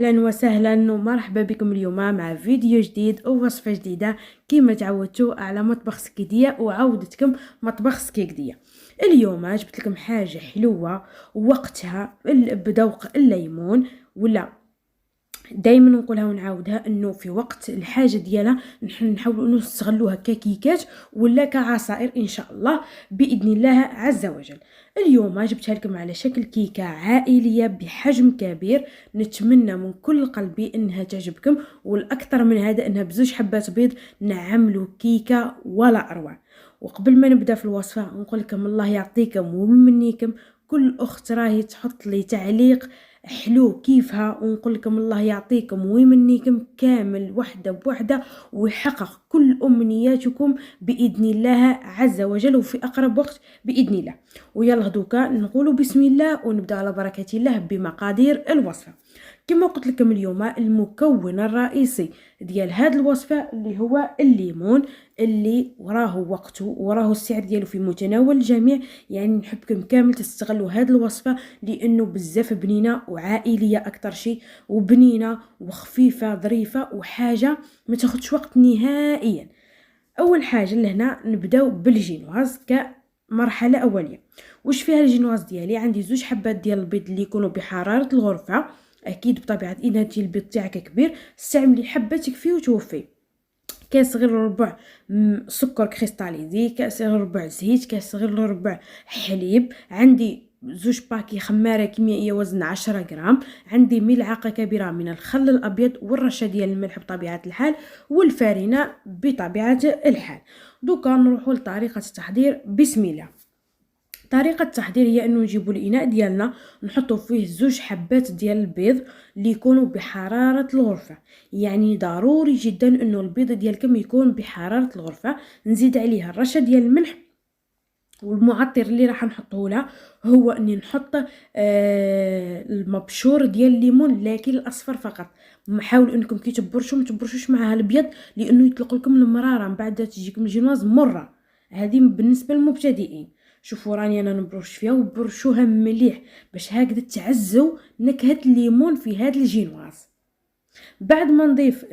اهلا وسهلا ومرحبا بكم اليوم مع فيديو جديد ووصفه جديده كما تعودتوا على مطبخ سكيديه وعودتكم مطبخ سكيكديه. اليوم جبت لكم حاجه حلوه ووقتها بذوق الليمون، ولا دائما نقولها ونعاودها انه في وقت الحاجه ديالها نحاولوا نستغلوها ككيكات ولا كعصائر ان شاء الله باذن الله عز وجل. اليوم جبتها لكم على شكل كيكه عائليه بحجم كبير، نتمنى من كل قلبي انها تعجبكم، والاكثر من هذا انها بزوج حبات بيض نعملوا كيكه ولا اروع. وقبل ما نبدا في الوصفه نقول لكم الله يعطيكم ويمنيكم، كل اخت راهي تحط لي تعليق حلو كيفها، ونقول لكم الله يعطيكم ويمنيكم كامل وحده بوحده ويحقق كل امنياتكم باذن الله عز وجل وفي اقرب وقت باذن الله. ويلا دوكا نقولوا بسم الله ونبدا على بركه الله بمقادير الوصفه. كما قلت لكم اليوم المكون الرئيسي ديال هاد الوصفه اللي هو الليمون، اللي وراه وقته وراه السعر ديالو في متناول الجميع. يعني نحبكم كامل تستغلوا هاد الوصفه لانه بزاف بنينه وعائليه اكثر شيء، وبنينه وخفيفه ظريفه وحاجه ما تاخذش وقت نهائيا. اول حاجه لهنا نبداو بالجينواز كمرحله اوليه. واش فيها الجينواز ديالي؟ عندي زوج حبات ديال البيض اللي يكونوا بحراره الغرفه، اكيد بطبيعه ان هادشي البيض تاعك كبير استعملي حبه تكفي وتوفي. كاس غير ربع سكر كريستاليزي، كاس غير ربع زيت، كاس غير ربع حليب، عندي زوج باكي خماره كيميائيه وزن 10 غرام، عندي ملعقه كبيره من الخل الابيض والرشه ديال الملح بطبيعه الحال، والفارينه بطبيعه الحال. دوكا نروحوا لطريقه التحضير. بسم الله. طريقه التحضير هي انه نجيبوا الاناء ديالنا نحطوا فيه زوج حبات ديال البيض اللي يكونوا بحراره الغرفه. يعني ضروري جدا انه البيض ديالكم يكون بحراره الغرفه. نزيد عليها الرشه ديال الملح، والمعطر اللي راح نحطه لها هو اني نحط المبشور ديال الليمون لكن الاصفر فقط. حاولوا انكم كي تبرشوا ما تبرشوش معها الابيض لانه يطلق لكم المراره من بعد تجيكم الجينواز مره. هذه بالنسبه للمبتدئين. شوفوا راني انا نبرش فيها وبرشوها مليح باش هكذا تعزوا نكهه الليمون في هذا الجينواز. بعد ما نضيف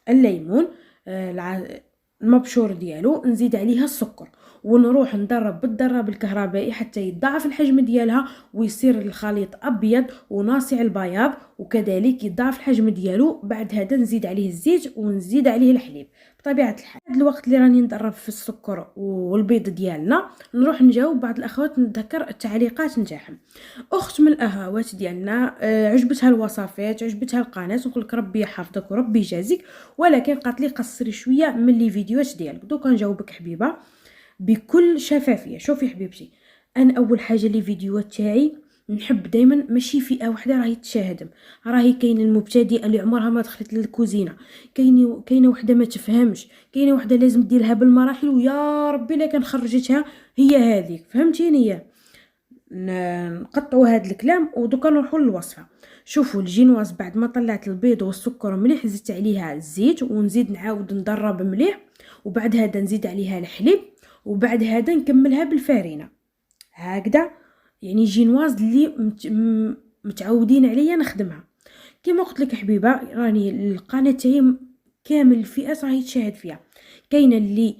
الليمون المبشور ديالو، نزيد عليها السكر ونروح نضرب بالضرب الكهربائي حتى يتضاعف الحجم ديالها ويصير الخليط ابيض وناصع البياض، وكذلك يضاعف الحجم ديالو. بعد هذا نزيد عليه الزيت ونزيد عليه الحليب بطبيعه الحال. هذا الوقت اللي راني ندرب في السكر والبيض ديالنا نروح نجاوب بعض الاخوات نتذكر التعليقات نتاعهم. اخت من الاخوات ديالنا عجبتها الوصفات، عجبتها القناه، نقول لك ربي يحفظك وربي يجازيك، ولكن قالت لي قصري شويه من لي فيديوهات ديالك. دوكا نجاوبك حبيبه بكل شفافيه. شوفي حبيبتي، انا اول حاجه لي فيديوهات تاعي نحب دائما ماشي فئه واحده راهي تشاهدهم. راهي كاين المبتدئه اللي عمرها ما دخلت للكوزينه، كاينه وحده ما تفهمش، كاينه وحده لازم ديرها بالمراحل ويا ربي لا كان خرجتها هي هذيك. فهمتيني؟ نقطعوا هذا الكلام ودوكا نروحوا للوصفه. شوفوا الجينواز بعد ما طلعت البيض والسكر مليح زدت عليها الزيت ونزيد نعاود ندرب مليح، وبعد هذا نزيد عليها الحليب، وبعد هذا نكملها بالفارينه هكذا. يعني جينواز اللي متعودين عليا نخدمها. كما قلت لك حبيبه راني القناه تاعي كامل الفئات راهي تشاهد فيها. كاينه اللي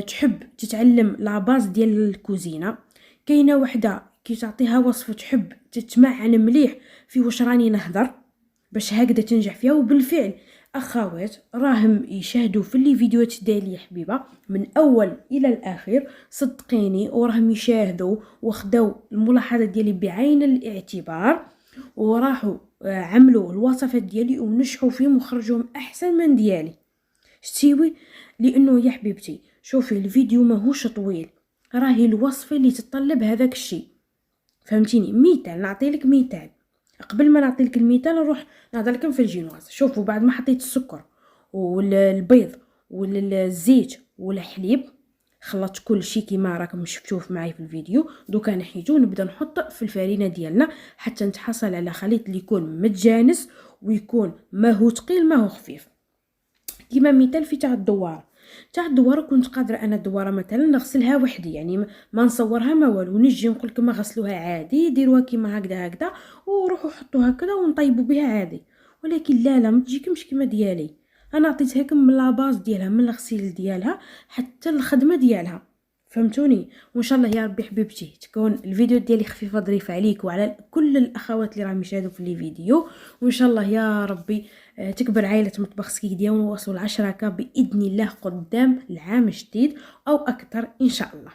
تحب تتعلم لاباز ديال الكوزينه، كاينه وحده كي تعطيها وصفه تحب تتمعن مليح في واش راني نهضر باش هكذا تنجح فيها. وبالفعل اخوات راهم يشاهدوا في لي فيديوهات ديالي حبيبه من اول الى الاخير، صدقيني، وراهم يشاهدوا وخداو الملاحظات ديالي بعين الاعتبار، وراحوا عملوا الوصفات ديالي ونجحوا فيهم وخرجوهم احسن من ديالي. شتيوي؟ لانه يا حبيبتي شوفي الفيديو ماهوش طويل، راهي الوصفه اللي تتطلب هذاك الشيء. فهمتيني؟ مثال نعطيلك مثال. قبل ما نعطيلك المثال نروح نهضر لكم في الجينواز. شوفوا بعد ما حطيت السكر والبيض والزيت والحليب خلطت كل شيء كيما راكم شفتوه معايا في الفيديو. دوكا نحيدو ونبدا نحط في الفارينه ديالنا حتى نتحصل على خليط اللي يكون متجانس ويكون ما هو ثقيل ما هو خفيف. كيما مثال في تاع الدوار تاع الدواره كنت قادره انا الدواره مثلا نغسلها وحدي، يعني ما نصورها ما والو، نجي نقول لكم غسلوها عادي، ديروها كيما هكذا وروحوا حطوها هكذا ونطيبوا بها عادي. ولكن لا ما تجيكمش كيما ديالي، انا عطيتها من لاباز ديالها، من الغسيل ديالها حتى الخدمه ديالها، فهمتوني؟ وان شاء الله يا ربي حبيبتي تكون الفيديو ديالي خفيفه ظريفه عليك وعلى كل الاخوات اللي راهم يشاهدوا في لي فيديو. وان شاء الله يا ربي تكبر عائله مطبخ سكيكديا ونوصل 10K باذن الله قدام العام الجديد او اكثر ان شاء الله.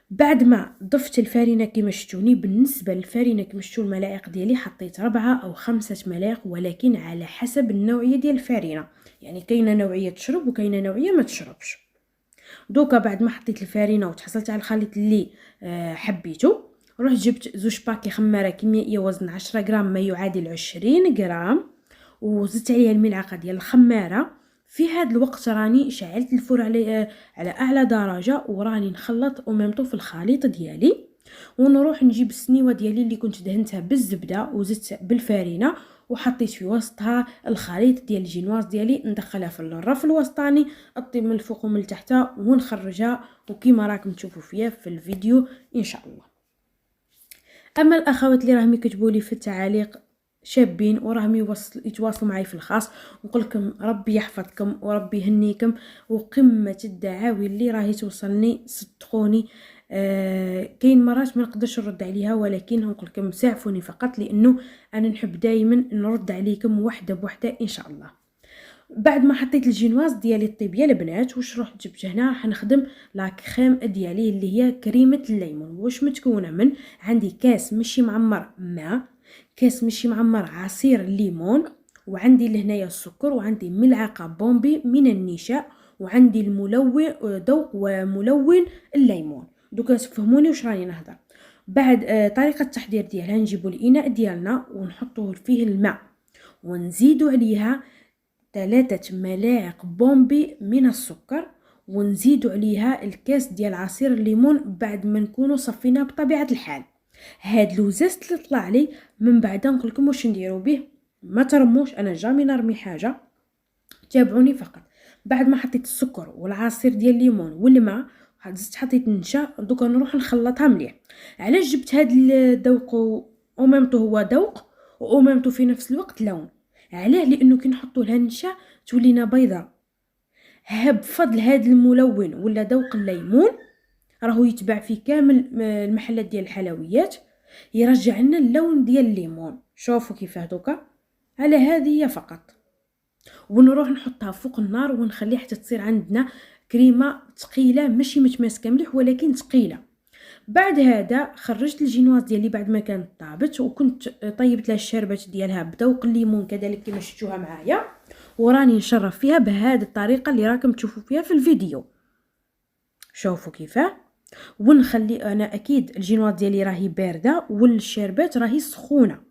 بعد ما ضفت الفارينه كما شفتوني، بالنسبه للفارينه كما شفتوا الملاعق ديالي حطيت 4 أو 5 ملاعق، ولكن على حسب النوعيه ديال الفارينه، يعني كاينه نوعيه تشرب وكاينه نوعيه ما تشربش. دوكا بعد ما حطيت الفارينه وتحصلت على الخليط اللي حبيته، رحت جبت زوج باكي خماره كيميائيه وزن 10 غرام ما يعادل 20 غرام، وزدت عليها الملعقه ديال الخماره. في هذا الوقت راني شعلت الفرن على اعلى درجه وراني نخلط وميمطو في الخليط ديالي، ونروح نجيب السنيوه ديالي اللي كنت دهنتها بالزبده وزدت بالفارينه وحطيت في وسطها الخليط ديال الجينواز ديالي، ندخلها في الرف الوسطاني اطيب من الفوق ومن التحت ونخرجها وكما راكم تشوفوا فيها في الفيديو ان شاء الله. اما الاخوات اللي راهم يكتبوا لي في التعاليق شابين وراهم يتواصلوا معي في الخاص، نقول لكم ربي يحفظكم وربي يهنيكم، وقمه الدعاوي اللي راهي توصلني صدقوني كاين مرات ما نقدرش نرد عليها، ولكن نقول لكم ساعفوني فقط، لانه انا نحب دائما نرد عليكم وحده بوحده ان شاء الله. بعد ما حطيت الجينواز ديالي الطيب يا البنات، واش رحت جبت هنا؟ راح نخدم لا كريم ديالي اللي هي كريمه الليمون. واش متكونه من؟ عندي كاس ماشي معمر ماء، كاس ماشي معمر عصير الليمون، وعندي لهنايا السكر، وعندي ملعقه بومبي من النشا، وعندي الملون ذوق وملون الليمون. دوكا تفهموني واش راني نهضر. بعد طريقه التحضير ديالها، نجيبوا الاناء ديالنا ونحطوه فيه الماء ونزيدوا عليها 3 ملاعق بومبي من السكر، ونزيدوا عليها الكاس ديال عصير الليمون بعد ما نكونوا صفيناه بطبيعه الحال. هاد لوزاست اللي طلع لي من بعد نقول لكم واش نديروا به، ما ترموش، انا جامي نرمي حاجه، تابعوني فقط. بعد ما حطيت السكر والعصير ديال الليمون والماء، زدت حطيت النشا، دوكا نروح نخلطها مليح. علاش جبت هاد الذوق وميمطو هو ذوق وميمطو في نفس الوقت لون؟ علاه؟ لانه كي نحطوا لها النشا تولينا بيضاء، بفضل هاد الملون ولا ذوق الليمون راهو يتباع في كامل المحلات ديال الحلويات، يرجع لنا اللون ديال الليمون. شوفوا كيفاه دوكا، على هذه هي فقط. ونروح نحطها فوق النار ونخليها حتى تصير عندنا كريمه ثقيله، ماشي متماسكه مليح ولكن ثقيله. بعد هذا خرجت الجينواز ديالي بعد ما كانت طابت، وكنت طيبت لها الشربات ديالها بذوق الليمون كذلك كما شفتوها معايا، وراني نشرب فيها بهذه الطريقه اللي راكم تشوفوا فيها في الفيديو. شوفوا كيفاه. ونخلي انا اكيد الجينواز ديالي راهي بارده والشربات راهي سخونه.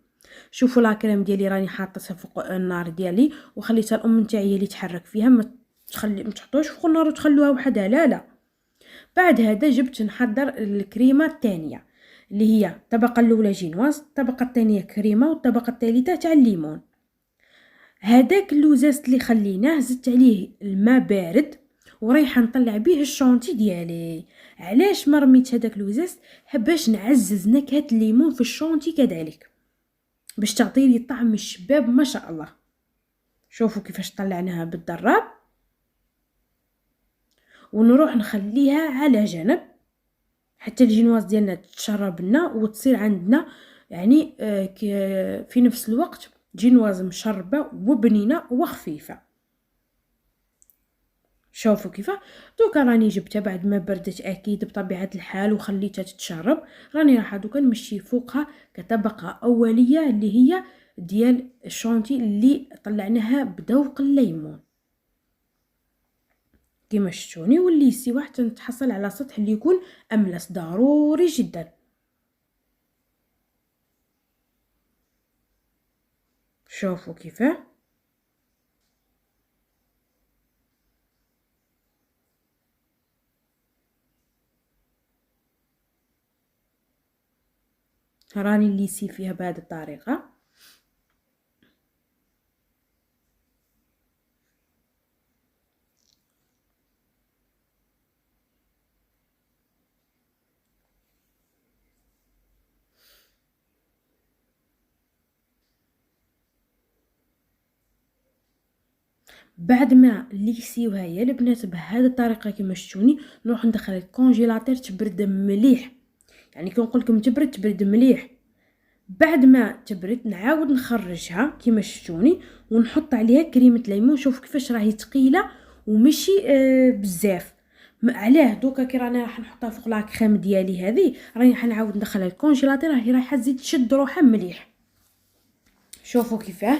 شوفوا لا كريم ديالي راني حاطتها فوق النار ديالي وخليتها الام نتاعي هي اللي تحرك فيها، ما تحطوش فوق النار وتخلوها وحدها، لا. بعد هذا جبت نحضر الكريمه الثانيه اللي هي الطبقه الاولى جينواز، الطبقه الثانيه كريمه، والطبقه الثالثه تاع الليمون. هذاك اللوزاز اللي خليناه زدت عليه الماء بارد وريحه نطلع به الشونتي ديالي. علاش ما رميت هذاك اللوزاز؟ باش نعزز نكهه الليمون في الشونتي كذلك، باش تعطي لي طعم الشباب ما شاء الله. شوفوا كيفاش طلعناها بالدراب، ونروح نخليها على جنب حتى الجينواز ديالنا تشرب لنا وتصير عندنا يعني في نفس الوقت جينواز مشربه وبنينه وخفيفه. شوفوا كيفاه. دوكا راني جبتها بعد ما بردت اكيد بطبيعه الحال وخليتها تتشرب، راني راح دوكا نمشي فوقها كطبقه اوليه اللي هي ديال الشونتي اللي طلعناها بذوق الليمون كما شفتوني، واللي يسيوا حتى نتحصل على سطح اللي يكون املس ضروري جدا. شوفوا كيفاه. راني اللي يسي فيها بهذه الطريقه. بعد ما ليكسيوها يا البنات بهذه الطريقه كما شفتوني، نروح ندخلها الكونجيلاتور تبرد مليح. يعني كي نقول لكم تبرد مليح. بعد ما تبرد نعاود نخرجها كما شفتوني ونحط عليها كريمه ليمون. شوف كيفاش راهي ثقيله ومشي بزاف. علاه دوكا كي رانا راح نحطها فوق لا كريم ديالي هذه، راني حنعاود ندخلها الكونجيلاتور، راهي راح تزيد تشد روحها مليح. شوفوا كيفاه،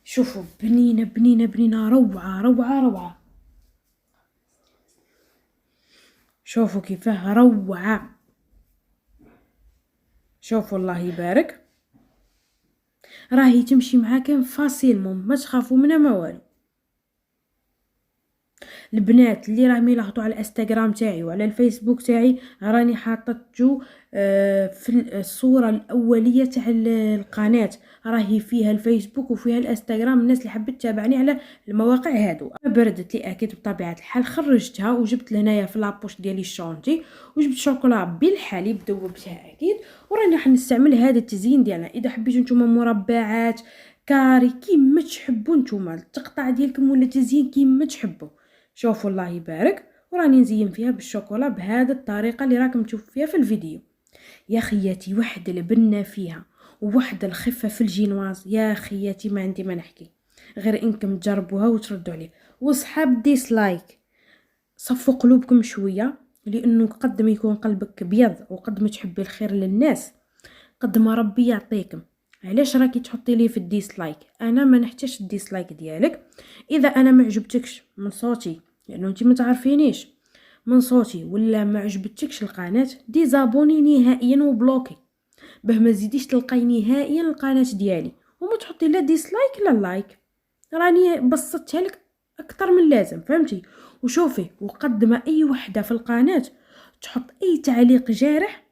شوفوا بنينه بنينه بنينه، روعه روعه روعه. شوفوا كيفاه روعه. شوفوا الله يبارك، راهي تمشي معاكم فاسيلمون، ما تخافوا منها ما والو. البنات اللي راهم يلاحظوا على الانستغرام تاعي وعلى الفيسبوك تاعي، راني حاطتو في الصوره الاوليه تاع القناه، راهي فيها الفيسبوك وفيها الانستغرام. الناس اللي حبت تتابعني على المواقع هادو. بردت لي اكيد بطبيعه الحال، خرجتها وجبت لهنايا في لابوش ديالي الشونتي، وجبت شوكولا بالحليب ذوبتها اكيد، وراني راح نستعمل هذا التزيين ديالنا. اذا حبيتوا نتوما مربعات كاري كيما تحبوا نتوما، التقطع ديالكم ولا تزيين كيما تحبوا. شوفوا الله يبارك، وراني نزين فيها بالشوكولا بهذه الطريقه اللي راكم تشوفوا فيها في الفيديو. يا خياتي واحد البنه فيها وواحد الخفه في الجينواز، يا خياتي ما عندي ما نحكي، غير انكم تجربوها وتردوا عليه. وصحاب ديسلايك صفوا قلوبكم شويه، لانه قد ما يكون قلبك ابيض وقد ما تحبي الخير للناس قد ما ربي يعطيكم. علاش راكي تحطي لي في الديسلايك؟ انا ما نحتاجش الديسلايك ديالك. اذا انا ما عجبتكش من صوتي، لانه انت ما تعرفينيش، من صوتي ولا ما عجبتكش القناه، ديزابوني نهائيا وبلوكي، باه ما تزيديش تلقاي نهائيا القناه ديالي، وما تحطي لا ديسلايك لا لايك. راني بسطتها لك اكثر من لازم، فهمتي؟ وشوفي، وقد ما اي وحده في القناه تحط اي تعليق جارح،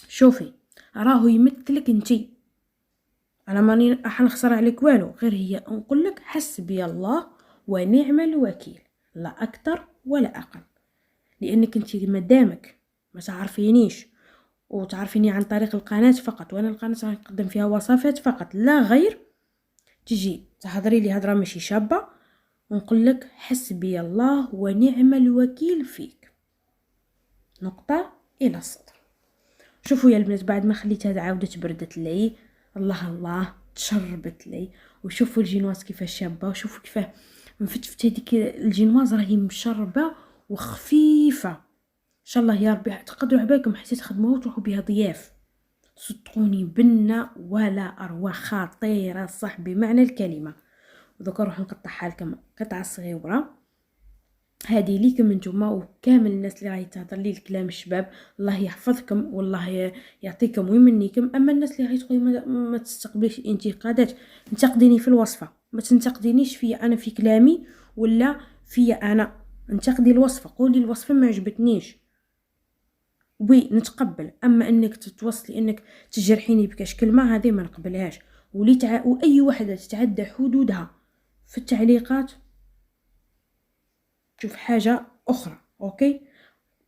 شوفي راهو يمثلك انتي. انا ماني راح نخسر عليك والو، غير هي نقول لك حسبي الله ونعم الوكيل، لا اكثر ولا اقل. لانك انت مادامك ما تعرفينيش وتعرفيني عن طريق القناه فقط، وانا القناه راح نقدم فيها وصفات فقط لا غير، تجي تهضري لي هضره ماشي شابه ونقول لك حسبي الله ونعم الوكيل فيك، نقطه الى السطر. شوفوا يا البنات، بعد ما خليتها عاودت بردت لي، الله الله تشربت لي. وشوفوا الجينواز كيفاش شابه، وشوفوا كيفاه مفتفت هذيك الجينواز، راهي مشربه وخفيفه. ان شاء الله يا ربي تقدروا عبالكم حتى تخدموها وتروحوا بها ضياف. صدقوني بنه ولا اروع، خطيره صح بمعنى الكلمه. ودوكا نروح نقطعها لكم قطعه صغيره. هذه ليكم نتوما وكامل الناس اللي راهي تهضر لي الكلام الشباب، الله يحفظكم والله يعطيكم ويمنيكم. اما الناس اللي راهي تقولي ما تستقبليش الانتقادات، انتقديني في الوصفه، ما تنتقدينيش فيا انا في كلامي ولا فيا انا. انتقدي الوصفه، قولي الوصفه ما عجبتنيش، وي نتقبل. اما انك تتوصلي انك تجرحيني بكاش كلمه، هذه ما نقبلهاش. واي وحده تتعدى حدودها في التعليقات تشوف حاجه اخرى. اوكي،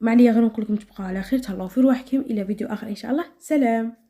ما عليا غير نقول لكم تبقوا على خير، تهلاو في رواحكم، الى فيديو اخر ان شاء الله. سلام.